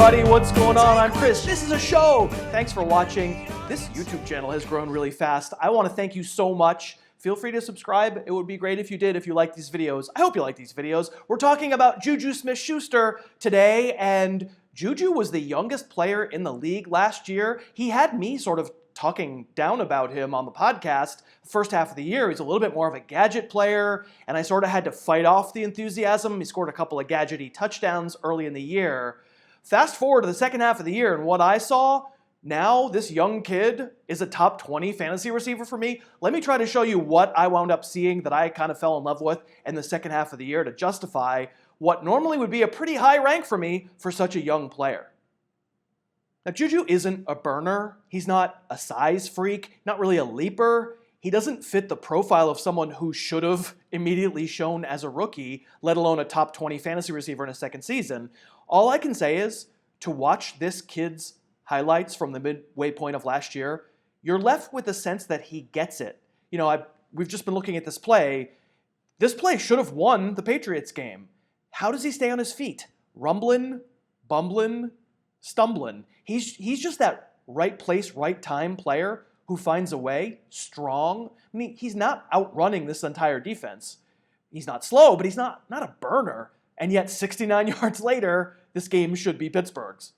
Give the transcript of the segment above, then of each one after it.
everybody, what's going on? I'm Chris. This is a show. Thanks for watching. This YouTube channel has grown really fast. I want to thank you so much. Feel free to subscribe. It would be great if you did, if you like these videos. I hope you like these videos. We're talking about JuJu Smith-Schuster today, and JuJu was the youngest player in the league last year. He had me sort of talking down about him on the podcast the first half of the year. He's a little bit more of a gadget player, and I sort of had to fight off the enthusiasm. He scored a couple of gadgety touchdowns early in the year. Fast forward to the second half of the year, and what I saw, now this young kid is a top 20 fantasy receiver for me. Let me try to show you what I wound up seeing that I kind of fell in love with in the second half of the year to justify what normally would be a pretty high rank for me for such a young player. Now, JuJu isn't a burner. He's not a size freak, not really a leaper. He doesn't fit the profile of someone who should have immediately shown as a rookie, let alone a top 20 fantasy receiver in a second season. All I can say is, to watch this kid's highlights from the midway point of last year, you're left with a sense that he gets it. You know, we've just been looking at this play. This play should have won the Patriots game. How does he stay on his feet? Rumbling, bumbling, stumbling. He's just that right place, right time player who finds a way, strong. I mean, he's not outrunning this entire defense. He's not slow, but he's not a burner. And yet 69 yards later, this game should be Pittsburgh's.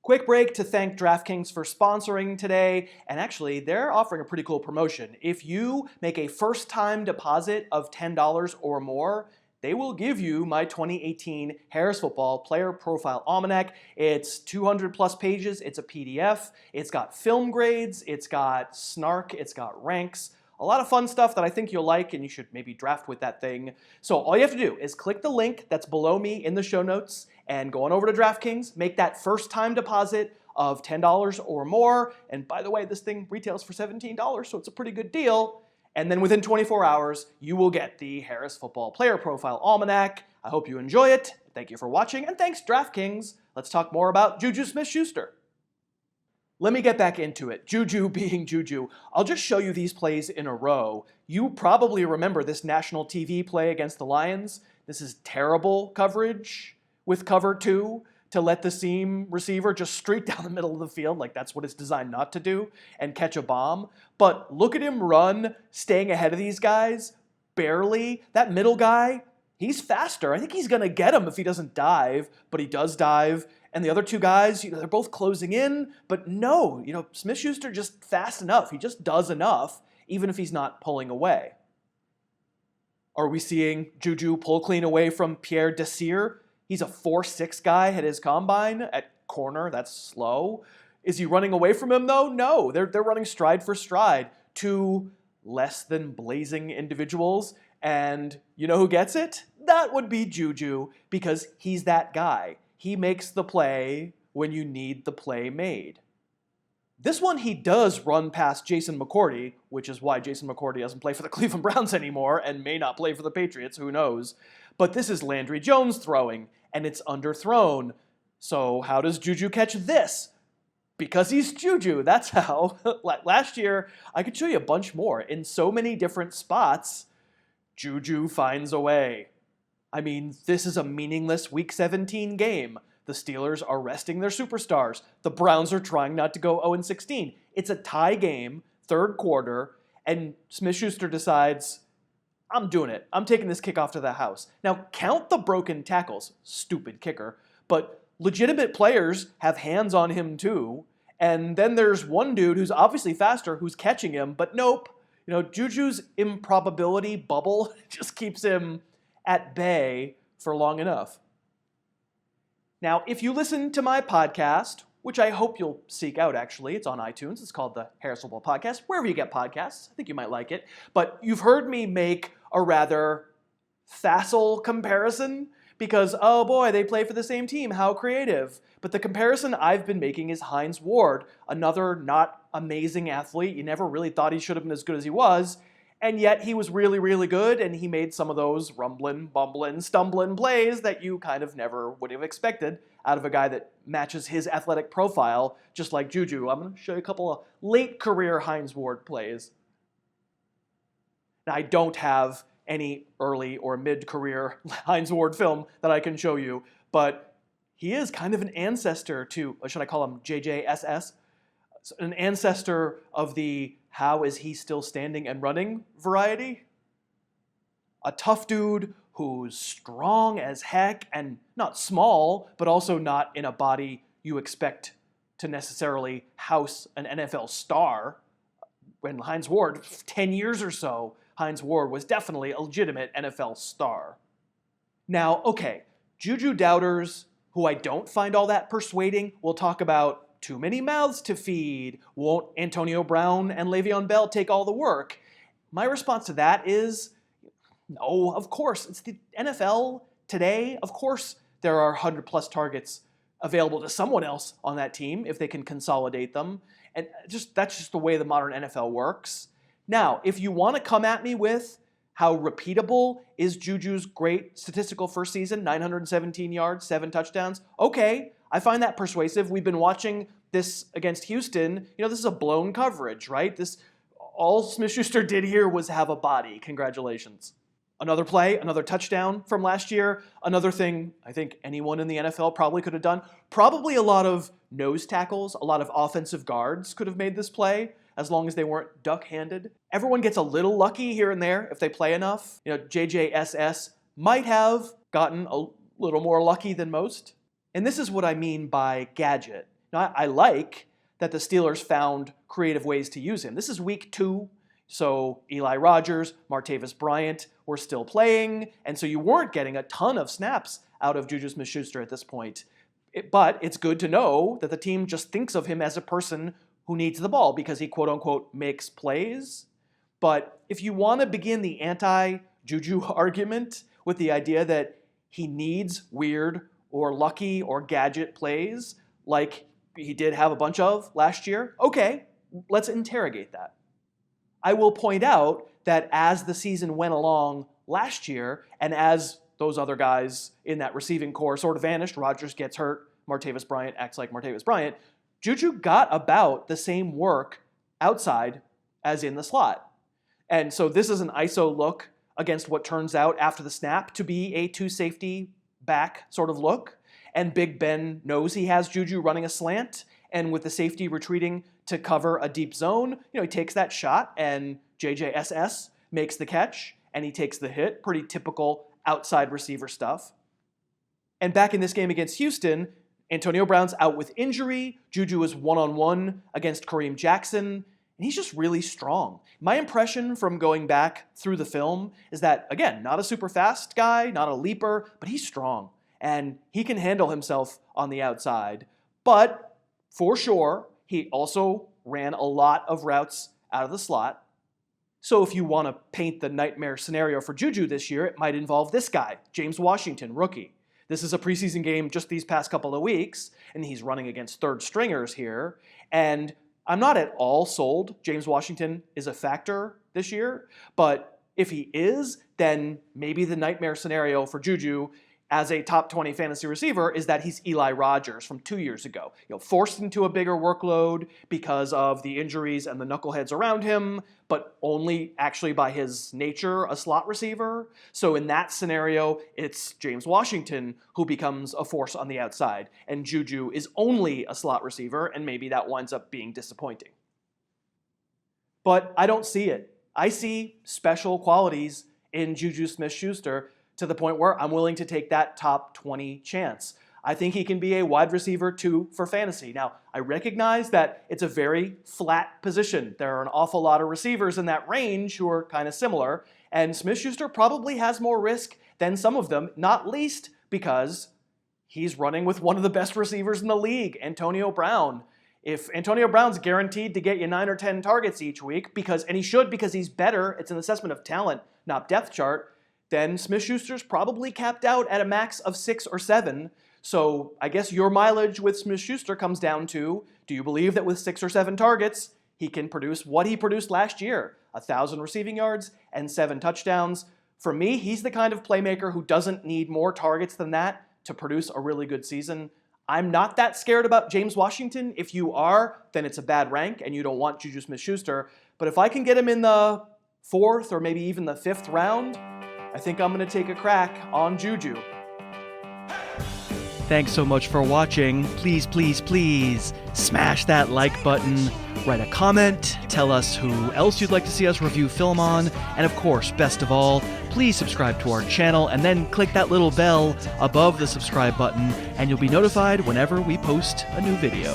Quick break to thank DraftKings for sponsoring today. And actually, they're offering a pretty cool promotion. If you make a first-time deposit of $10 or more, they will give you my 2018 Harris Football Player Profile Almanac. It's 200 plus pages. It's a PDF. It's got film grades. It's got snark. It's got ranks. A lot of fun stuff that I think you'll like, and you should maybe draft with that thing. So all you have to do is click the link that's below me in the show notes and go on over to DraftKings, make that first-time deposit of $10 or more. And by the way, this thing retails for $17, so it's a pretty good deal. And then within 24 hours, you will get the Harris Football Player Profile Almanac. I hope you enjoy it. Thank you for watching, and thanks, DraftKings. Let's talk more about JuJu Smith-Schuster. Let me get back into it. JuJu being JuJu. I'll just show you these plays in a row. You probably remember this national TV play against the Lions. This is terrible coverage with cover two to let the seam receiver just streak down the middle of the field, like that's what it's designed not to do, and catch a bomb. But look at him run, staying ahead of these guys, barely. That middle guy, he's faster. I think he's going to get him if he doesn't dive, but he does dive. And the other two guys, they're both closing in, but no, Smith-Schuster just fast enough. He just does enough, even if he's not pulling away. Are we seeing JuJu pull clean away from Pierre Desir? He's a 4'6" guy at his combine at corner. That's slow. Is he running away from him, though? No, they're running stride for stride. Two less than blazing individuals. And you know who gets it? That would be JuJu, because he's that guy. He makes the play when you need the play made. This one he does run past Jason McCourty, which is why Jason McCourty doesn't play for the Cleveland Browns anymore and may not play for the Patriots, who knows. But this is Landry Jones throwing, and it's underthrown. So how does JuJu catch this? Because he's JuJu, that's how. Last year, I could show you a bunch more. In so many different spots, JuJu finds a way. I mean, this is a meaningless Week 17 game. The Steelers are resting their superstars. The Browns are trying not to go 0-16. It's a tie game, third quarter, and Smith-Schuster decides, I'm doing it. I'm taking this kickoff to the house. Now, count the broken tackles. Stupid kicker. But legitimate players have hands on him too. And then there's one dude who's obviously faster who's catching him, but nope. JuJu's improbability bubble just keeps him at bay for long enough. Now, if you listen to my podcast, which I hope you'll seek out, actually, it's on iTunes. It's called the Harris Football Podcast, wherever you get podcasts. I think you might like it. But you've heard me make a rather facile comparison because, oh boy, they play for the same team. How creative. But the comparison I've been making is Hines Ward, another not amazing athlete. You never really thought he should have been as good as he was. And yet he was really, really good, and he made some of those rumbling, bumbling, stumbling plays that you kind of never would have expected out of a guy that matches his athletic profile, just like JuJu. I'm going to show you a couple of late career Hines Ward plays. Now, I don't have any early or mid-career Hines Ward film that I can show you, but he is kind of an ancestor to, or should I call him JJSS? An ancestor of the how is he still standing and running variety. A tough dude who's strong as heck and not small, but also not in a body you expect to necessarily house an NFL star. When Hines Ward, 10 years or so, Hines Ward was definitely a legitimate NFL star. Now, okay, JuJu doubters who I don't find all that persuading will talk about too many mouths to feed. Won't Antonio Brown and Le'Veon Bell take all the work? My response to that is, no, of course. It's the NFL today. Of course there are 100-plus targets available to someone else on that team if they can consolidate them. And that's just the way the modern NFL works. Now, if you want to come at me with how repeatable is JuJu's great statistical first season, 917 yards, 7 touchdowns, okay, I find that persuasive. We've been watching this against Houston. You know, this is a blown coverage, right? All Smith-Schuster did here was have a body. Congratulations. Another play, another touchdown from last year. Another thing I think anyone in the NFL probably could have done. Probably a lot of nose tackles, a lot of offensive guards could have made this play as long as they weren't duck-handed. Everyone gets a little lucky here and there if they play enough. You know, JJSS might have gotten a little more lucky than most. And this is what I mean by gadget. Now, I like that the Steelers found creative ways to use him. This is week 2. So Eli Rogers, Martavis Bryant were still playing, and so you weren't getting a ton of snaps out of JuJu Smith-Schuster at this point. But it's good to know that the team just thinks of him as a person who needs the ball because he quote-unquote makes plays. But if you want to begin the anti-JuJu argument with the idea that he needs weird or lucky or gadget plays like he did have a bunch of last year, okay, let's interrogate that. I will point out that as the season went along last year, and as those other guys in that receiving core sort of vanished, Rodgers gets hurt, Martavis Bryant acts like Martavis Bryant, JuJu got about the same work outside as in the slot. And so this is an ISO look against what turns out after the snap to be a 2-safety back sort of look. And Big Ben knows he has JuJu running a slant, and with the safety retreating to cover a deep zone, you know, he takes that shot and JJSS makes the catch and he takes the hit. Pretty typical outside receiver stuff. And back in this game against Houston, Antonio Brown's out with injury. JuJu is one-on-one against Kareem Jackson, and he's just really strong. My impression from going back through the film is that, again, not a super fast guy, not a leaper, but he's strong. And he can handle himself on the outside. But for sure, he also ran a lot of routes out of the slot. So if you want to paint the nightmare scenario for JuJu this year, it might involve this guy, James Washington, rookie. This is a preseason game just these past couple of weeks, and he's running against third stringers here. And I'm not at all sold James Washington is a factor this year, but if he is, then maybe the nightmare scenario for JuJu as a top 20 fantasy receiver is that he's Eli Rogers from 2 years ago. You know, forced into a bigger workload because of the injuries and the knuckleheads around him, but only actually by his nature a slot receiver. So in that scenario, it's James Washington who becomes a force on the outside, and JuJu is only a slot receiver, and maybe that winds up being disappointing. But I don't see it. I see special qualities in JuJu Smith-Schuster to the point where I'm willing to take that top 20 chance. I think he can be a wide receiver 2 for fantasy. Now, I recognize that it's a very flat position. There are an awful lot of receivers in that range who are kind of similar, and Smith-Schuster probably has more risk than some of them, not least because he's running with one of the best receivers in the league, Antonio Brown. If Antonio Brown's guaranteed to get you 9 or 10 targets each week, and he should because he's better, it's an assessment of talent, not depth chart, then Smith-Schuster's probably capped out at a max of 6 or 7. So I guess your mileage with Smith-Schuster comes down to, do you believe that with 6 or 7 targets, he can produce what he produced last year, 1,000 receiving yards and 7 touchdowns? For me, he's the kind of playmaker who doesn't need more targets than that to produce a really good season. I'm not that scared about James Washington. If you are, then it's a bad rank and you don't want JuJu Smith-Schuster. But if I can get him in the 4th or maybe even the 5th round, I think I'm going to take a crack on JuJu. Thanks so much for watching. Please, please, please smash that like button, write a comment, tell us who else you'd like to see us review film on, and of course, best of all, please subscribe to our channel and then click that little bell above the subscribe button and you'll be notified whenever we post a new video.